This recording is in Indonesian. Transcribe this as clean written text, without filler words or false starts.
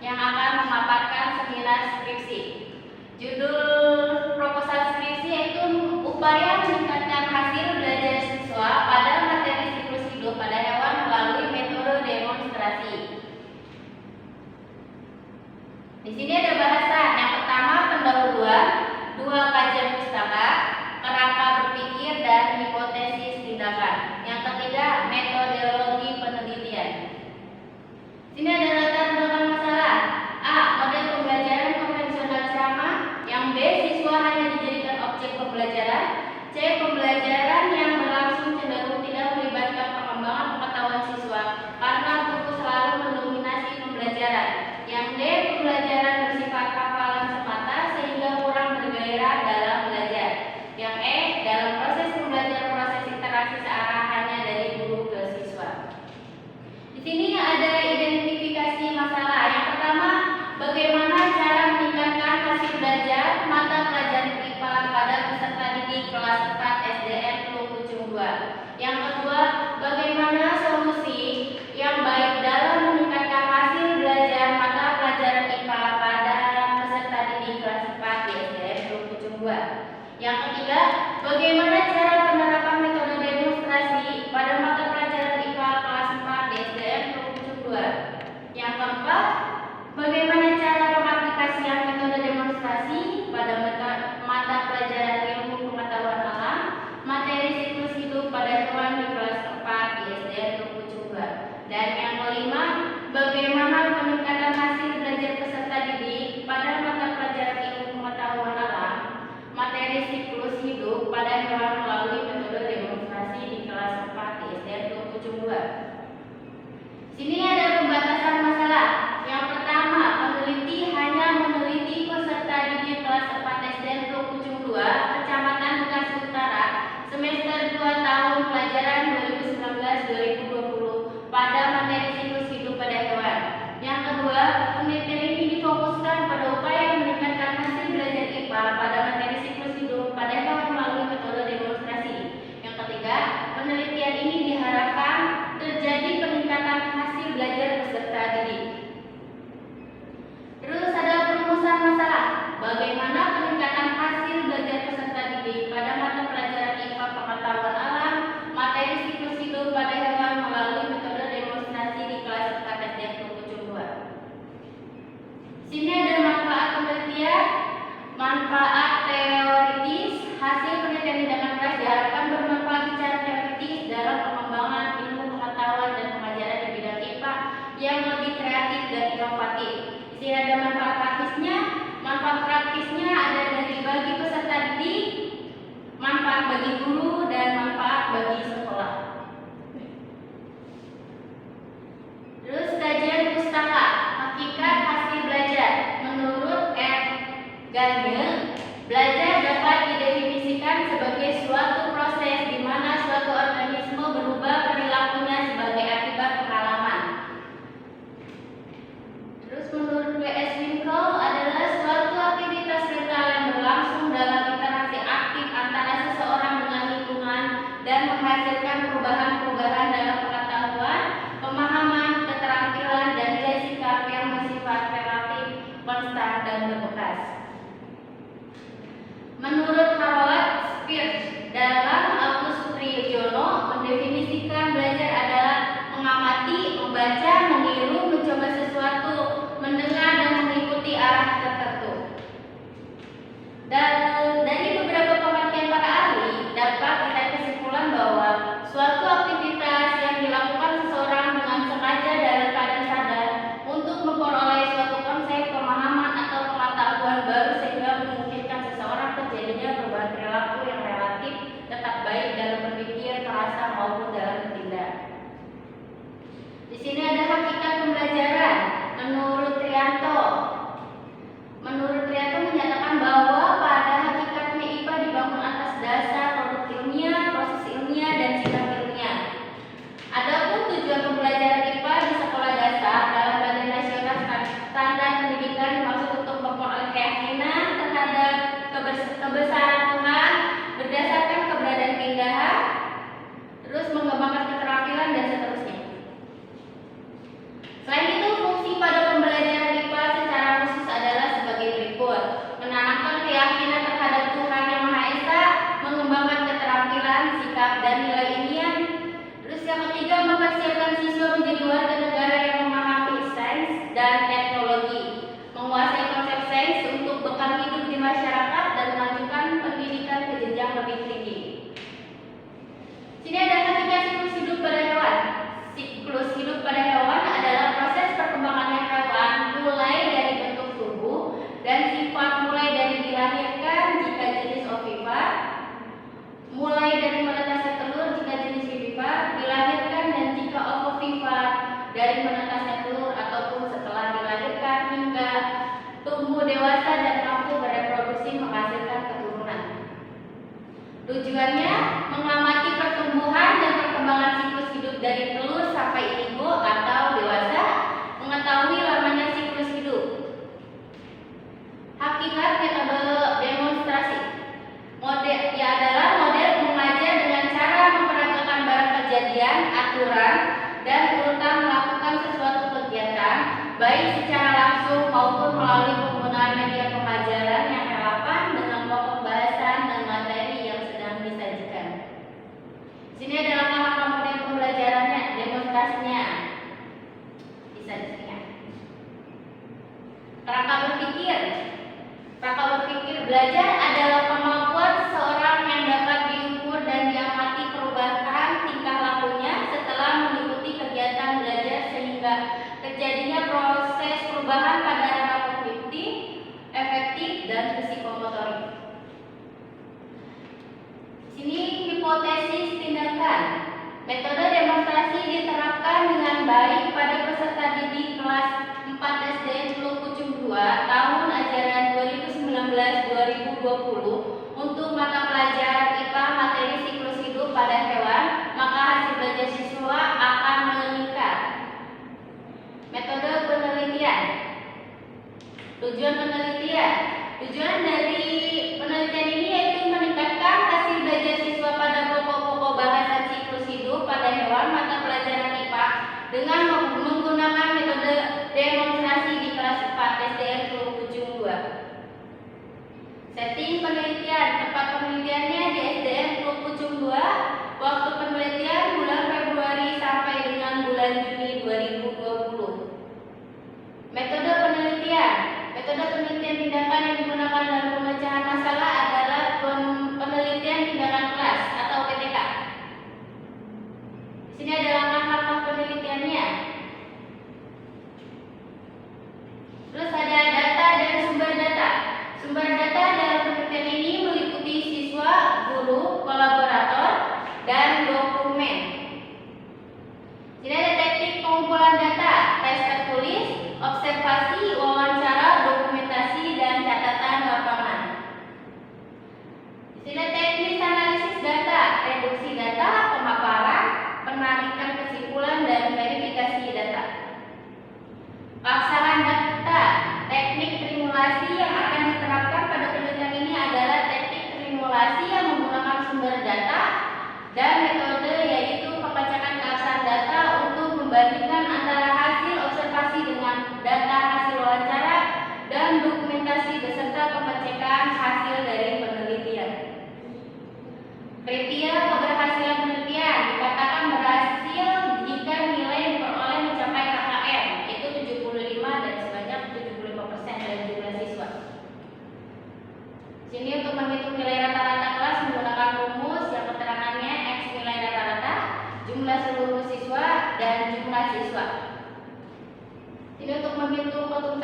yang akan memaparkan seminar skripsi. Judul proposal skripsi yaitu upaya meningkatkan hasil belajar siswa pada materi siklus hidup pada hewan melalui metode demonstrasi. Di sini ada bahasan. Yang pertama pendahuluan, 2 kajian pustaka, kerangka berpikir dan hipotesis tindakan. Yang ketiga metodologi penelitian. Sini ada latar belakang masalah. A. Model pembelajaran konvensional ceramah. Yang B. Siswa hanya dijadikan objek pembelajaran. C. Pembelajaran yang berlangsung cenderung tidak melibatkan pengembangan pengetahuan siswa karena buku selalu mendominasi pembelajaran. Yang D. Pembelajaran bersifat hafalan semata sehingga kurang bergairah dalam belajar. Yang E. Dalam proses pembelajaran proses interaksi searah hanya dari guru ke siswa. Di sini ada identifikasi masalah. Yang pertama, bagaimana cara meningkatkan hasil belajar mata pelajaran IPA pada peserta didik kelas 4 SDN Plukucung 2. Yang kedua, bagaimana solusi yang baik dalam meningkatkan hasil belajar mata pelajaran IPA pada peserta didik kelas 4 di SDN Plukucung 2. Yang ketiga, bagaimana cara penerapan metode demonstrasi pada mata pelajaran IPA kelas 4 di SDN Plukucung 2. Yang keempat, bagaimana cara pengaplikasian metode demonstrasi pada mata pelajaran ilmu pengetahuan alam, materi siklus hidup pada hewan di kelas 4 di SDN Plukucung 2. Dan yang kelima, bagaimana peningkatan hasil belajar peserta didik pada mata pelajaran ilmu pengetahuan alam, materi siklus hidup pada hewan melalui metode demonstrasi di kelas 4 di SDN Plukucung 2. Sini ada pembatasan masalah. Yang pertama, peneliti hanya meneliti peserta didik kelas 4 SDN Plukucung 2, Kecamatan Bekasi Utara, semester 2 tahun pelajaran 2019-2020 pada materi siklus hidup pada hewan. Yang kedua, penelitian ini difokuskan pada upaya meningkatkan hasil belajar IPA pada materi siklus hidup pada hewan melalui metode demonstrasi. Yang ketiga, penelitian ini diharapkan terjadi peningkatan hasil belajar peserta didik. Terus ada perumusan masalah. Bagaimana peningkatan hasil belajar peserta didik pada mata pelajaran IPA pengetahuan alam, materi siklus hidup pada hewan melalui metode demonstrasi di kelas 4 SDN Plukucung 2. Sini ada manfaat penelitian, manfaat teoritis. Hasil penelitian tindakan kelas diharapkan bermanfaat secara teoritis dalam pengembangan ilmu pengetahuan dan pengajaran di bidang IPA yang lebih kreatif dan inovatif. Di sini ada manfaat praktisnya. Manfaat praktisnya ada dari bagi peserta didik, manfaat bagi guru, dan manfaat bagi sekolah. Terus kajian pustaka, hakikat hasil belajar. Menurut R. Gagne, belajar dapat didefinisikan sebagai suatu proses di mana suatu organisme berubah perilakunya sebagai akibat pengalaman. Terus menurut W.S. Winkel adalah suatu aktivitas mental yang berlangsung dalam interaksi aktif antara seseorang dengan lingkungan dan menghasilkan perubahan-perubahan dalam pengetahuan, pemahaman, keterampilan, dan nilai sikap yang bersifat relatif, konstan, dan berbekas. Menurut Harold Spears dalam Agus Supriyojono mendefinisikan belajar adalah mengamati, membaca, meniru, mencoba sesuatu, mendengar dan mengikuti arah tertentu. Dan dari beberapa pengertian para ahli dapat ditarik kesimpulan bahwa suatu aktivitas yang dilakukan seseorang dengan sengaja dalam keadaan sadar untuk memperoleh suatu konsep, pemahaman atau pengetahuan baru sehingga memungkinkan seseorang terjadinya perubahan perilaku yang relatif tetap baik dalam berpikir, merasa maupun dalam bertindak. Di sini ada tumbuh dewasa dan mampu bereproduksi menghasilkan keturunan. Tujuannya mengamati pertumbuhan dan perkembangan siklus hidup dari telur sampai indigo atau dewasa, mengetahui lamanya siklus hidup. Hakikat metode demonstrasi adalah model mengajar dengan cara memperagakan barang kejadian, aturan, dan urutan melakukan sesuatu kegiatan, baik secara langsung maupun melalui penggunaan media pengajaran yang relevan dengan pokok bahasan dan materi yang sedang disajikan. Sini ada langkah-langkah model pembelajarannya, demonstrasinya. Bisa disini. Kerangka berpikir. Kerangka berpikir belajar adalah kemampuan seseorang yang dapat diukur dan diamati perubahan tingkah lakunya setelah mengikuti kegiatan belajar sehingga terjadinya proses perubahan pada ranah kognitif, efektif, dan psikomotorik. Sini hipotesis tindakan. Metode demonstrasi diterapkan dengan baik pada peserta didik kelas 4 SD Teluk Pucung 2 tahun ajaran 2019-2020 untuk mata pelajaran IPA materi siklus hidup pada hewan, maka hasil belajar siswa akan meningkat. Metode penelitian. Tujuan penelitian. Tujuan dari penelitian ini yaitu meningkatkan hasil belajar siswa pada pokok-pokok bahasan siklus hidup pada hewan mata pelajaran IPA dengan menggunakan metode demonstrasi di kelas 4 SDN Teluk Pucung 2. Setting penelitian. Tempat penelitiannya di SDN Teluk Pucung 2. Waktu penelitian bulan Februari sampai dengan bulan Juni 2020. Metode penelitian. Metode penelitian tindakan yang digunakan dalam pemecahan masalah adalah penelitian tindakan kelas atau PTK. Di sini ada langkah-langkah penelitiannya. Terus ada data dan sumber data. Sumber data dalam penelitian ini meliputi siswa, guru, kolaborator, dan dokumen. Sini ada teknik pengumpulan data, tes tertulis, observasi, wawancara, dokumentasi, dan catatan lapangan. Di sini teknis analisis data, reduksi data, pemaparan, penarikan kesimpulan, dan verifikasi data. Pelaksanaan data, teknik trimulasi yang akan diterapkan pada penelitian ini adalah teknik trimulasi yang menggunakan sumber data dan metode yaitu pembacakan keabsahan data untuk membandingkan antara hasil observasi dengan data hasil wawancara dan dokumentasi beserta pengecekan hasil dari penelitian. Kriteria keberhasilan penelitian dikatakan berhasil jika nilai yang diperoleh mencapai KKM yaitu 75 dan sebanyak 75% dari jumlah siswa. Sini untuk menghitung nilai rata-rata kelas menggunakan rumus yang keterangannya X nilai rata-rata, jumlah seluruh siswa, dan jumlah siswa. Ini untuk menghitung petunjuk